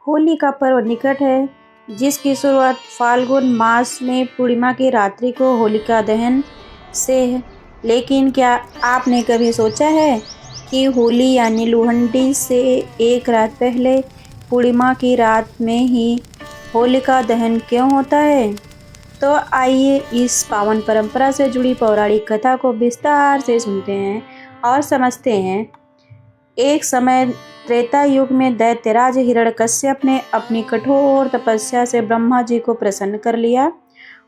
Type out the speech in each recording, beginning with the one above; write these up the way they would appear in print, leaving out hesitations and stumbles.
होली का पर्व निकट है, जिसकी शुरुआत फाल्गुन मास में पूर्णिमा की रात्रि को होलिका दहन से है। लेकिन क्या आपने कभी सोचा है कि होली यानी लुहंडी से एक रात पहले पूर्णिमा की रात में ही होलिका दहन क्यों होता है? तो आइए इस पावन परंपरा से जुड़ी पौराणिक कथा को विस्तार से सुनते हैं और समझते हैं। एक समय त्रेता युग में दैत्यराज हिरण्यकश्यप ने अपनी कठोर तपस्या से ब्रह्मा जी को प्रसन्न कर लिया।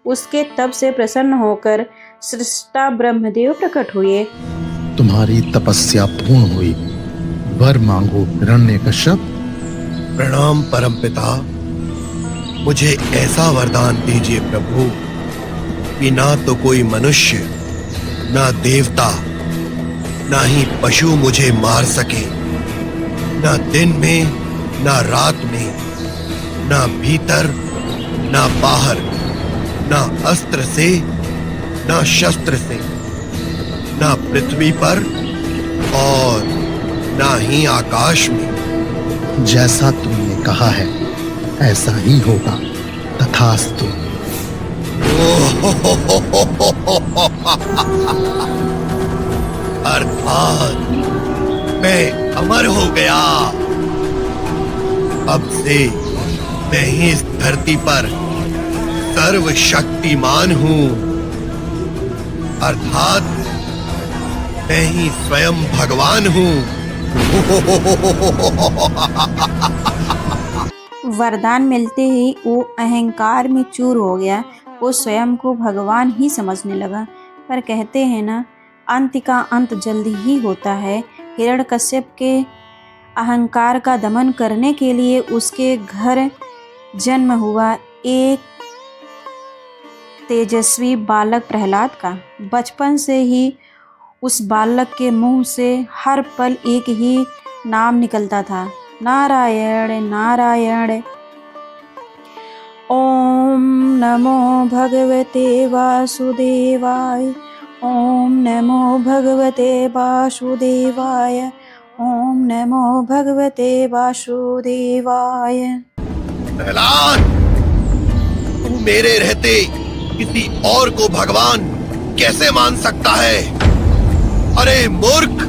उसके तप से प्रसन्न होकर सृष्टा ब्रह्मदेव प्रकट हुए। तुम्हारी तपस्या पूर्ण हुई, वर मांगो हिरण्यकश्यप। प्रणाम परमपिता, मुझे ऐसा वरदान दीजिए प्रभु कि ना तो कोई मनुष्य, ना देवता, ना ही पशु मुझे मार सके। ना दिन में, ना रात में, ना भीतर, ना बाहर, ना अस्त्र से, ना शस्त्र से, ना पृथ्वी पर और ना ही आकाश में। जैसा तुमने कहा है ऐसा ही होगा, तथास्तु। अर्थात मैं अमर हो गया। अब से मैं ही इस धरती पर सर्वशक्तिमान हूँ। अर्थात मैं ही स्वयं भगवान हूँ। वरदान मिलते ही वो अहंकार में चूर हो गया। वो स्वयं को भगवान ही समझने लगा। पर कहते हैं ना, अंत का अंत जल्दी ही होता है। हिरण्यकश्यप के अहंकार का दमन करने के लिए उसके घर जन्म हुआ एक तेजस्वी बालक प्रहलाद का। बचपन से ही उस बालक के मुंह से हर पल एक ही नाम निकलता था, नारायण नारायण। ओम नमो भगवते वासुदेवाय, ओम नमो भगवते वासुदेवाय, ओम नमो भगवते वासुदेवाय। प्रहलाद, तू मेरे रहते किसी और को भगवान कैसे मान सकता है? अरे मूर्ख,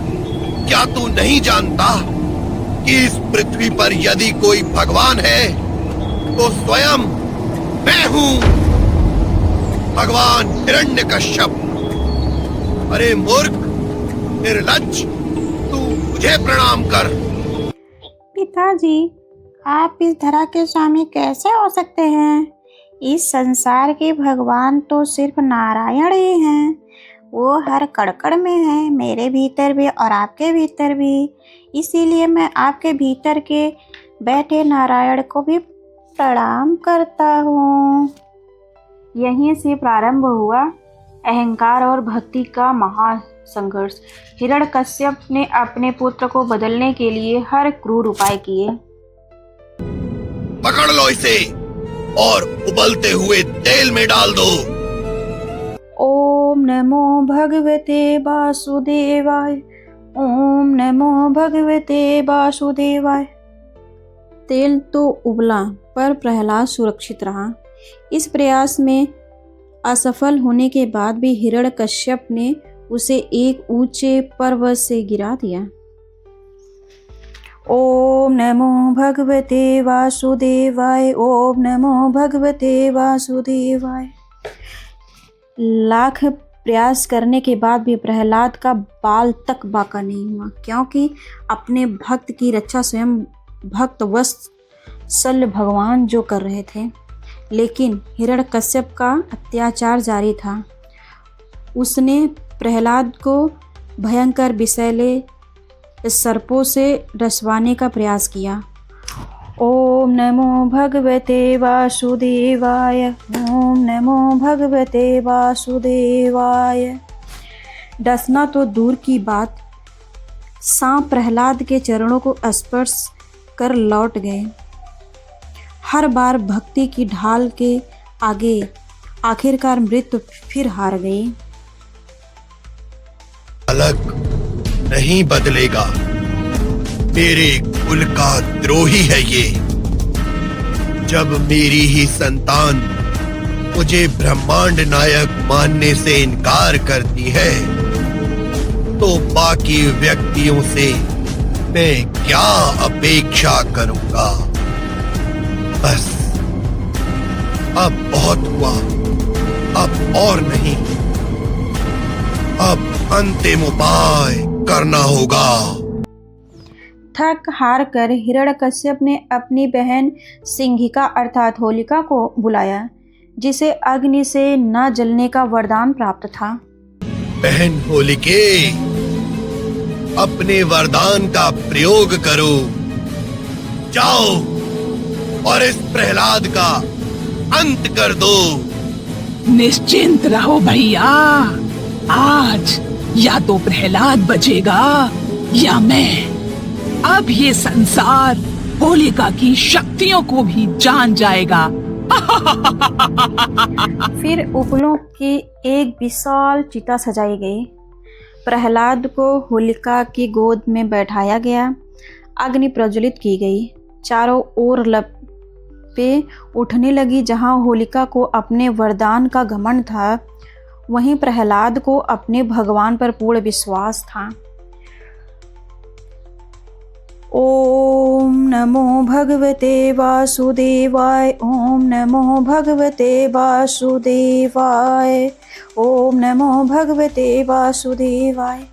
क्या तू नहीं जानता कि इस पृथ्वी पर यदि कोई भगवान है तो स्वयं मैं हूँ, भगवान हिरण्यकश्यप। अरे मूर्ख, निर्लज्ज, तू मुझे प्रणाम कर। पिताजी, आप इस धरा के स्वामी कैसे हो सकते हैं? इस संसार के भगवान तो सिर्फ नारायण ही हैं। वो हर कड़कड़ में है, मेरे भीतर भी और आपके भीतर भी। इसीलिए मैं आपके भीतर के बैठे नारायण को भी प्रणाम करता हूँ। यहीं से प्रारंभ हुआ अहंकार और भक्ति का महासंघर्ष। हिरण्यकश्यप ने अपने पुत्र को बदलने के लिए हर क्रूर उपाय किए। पकड़ लो इसे और उबलते हुए तेल में डाल दो। ओम नमो भगवते वासुदेवाय, ओम नमो भगवते वासुदेवाय। तेल तो उबला, पर प्रहलाद सुरक्षित रहा। इस प्रयास में असफल होने के बाद भी हिरण्यकश्यप ने उसे एक ऊंचे पर्वत से गिरा दिया। ओम नमो भगवते वासुदेवाय, ओम नमो भगवते वासुदेवाय। लाख प्रयास करने के बाद भी प्रहलाद का बाल तक बांका नहीं हुआ, क्योंकि अपने भक्त की रक्षा स्वयं भक्त वत्सल भगवान जो कर रहे थे। लेकिन हिरण्यकश्यप का अत्याचार जारी था। उसने प्रहलाद को भयंकर विषैले सर्पों से रसवाने का प्रयास किया। ओम नमो भगवते वासुदेवाय, ओम नमो भगवते वासुदेवाय। डसना तो दूर की बात, सांप प्रहलाद के चरणों को स्पर्श कर लौट गए। हर बार भक्ति की ढाल के आगे आखिरकार मृत्यु फिर हार गई। अलग नहीं बदलेगा, मेरे कुल का द्रोही है ये। जब मेरी ही संतान मुझे ब्रह्मांड नायक मानने से इनकार करती है, तो बाकी व्यक्तियों से मैं क्या अपेक्षा करूंगा। बस अब बहुत हुआ, अब और नहीं। अब अंतिम उपाय करना होगा। थक हार कर हिरण्यकश्यप ने अपनी बहन सिंहिका अर्थात होलिका को बुलाया, जिसे अग्नि से न जलने का वरदान प्राप्त था। बहन होलिके, अपने वरदान का प्रयोग करो। जाओ और इस प्रहलाद का अंत कर दो। निश्चिंत रहो भैया, आज या तो प्रहलाद बचेगा या मैं। अब ये संसार होलिका की शक्तियों को भी जान जाएगा। फिर उपलों की एक विशाल चिता सजाई गई। प्रहलाद को होलिका की गोद में बैठाया गया। अग्नि प्रज्वलित की गई। चारों ओर लपटें उठने लगी। जहां होलिका को अपने वरदान का घमंड था, वहीं प्रहलाद को अपने भगवान पर पूर्ण विश्वास था। ओम नमो भगवते वासुदेवाय। ओम नमो भगवते वासुदेवाय। ओम नमो भगवते वासुदेवाय।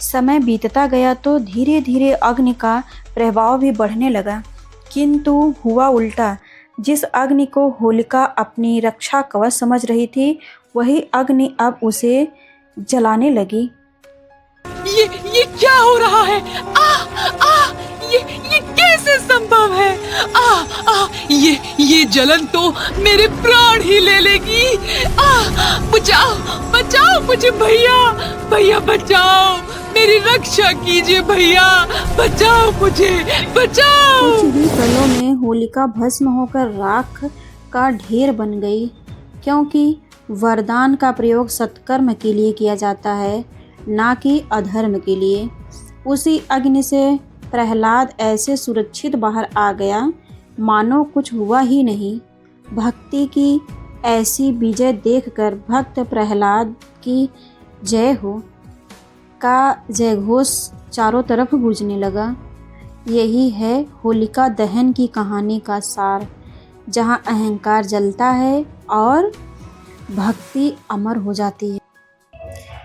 समय बीतता गया तो धीरे धीरे अग्नि का प्रभाव भी बढ़ने लगा, किंतु हुआ उल्टा। जिस अग्नि को होलिका अपनी रक्षा कवच समझ रही थी, वही अग्नि अब उसे जलाने लगी। ये क्या हो रहा है? ये कैसे संभव है? ये जलन तो मेरे प्राण ही ले लेगी। बचाओ बचाओ मुझे भैया, भैया बचाओ, मेरी रक्षा कीजिए भैया, बचाओ मुझे, बचाओ। कुछ ही पलों में होलिका भस्म होकर राख का ढेर बन गई, क्योंकि वरदान का प्रयोग सत्कर्म के लिए किया जाता है, ना कि अधर्म के लिए। उसी अग्नि से प्रहलाद ऐसे सुरक्षित बाहर आ गया मानो कुछ हुआ ही नहीं। भक्ति की ऐसी विजय देखकर भक्त प्रहलाद की जय हो का जयघोष चारों तरफ गूंजने लगा। यही है होलिका दहन की कहानी का सार, जहाँ अहंकार जलता है और भक्ति अमर हो जाती है।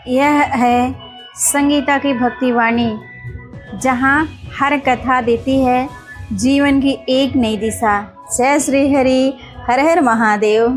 यह है संगीता की भक्ति वाणी, जहाँ हर कथा देती है जीवन की एक नई दिशा। जय श्री हरि, हर हर महादेव।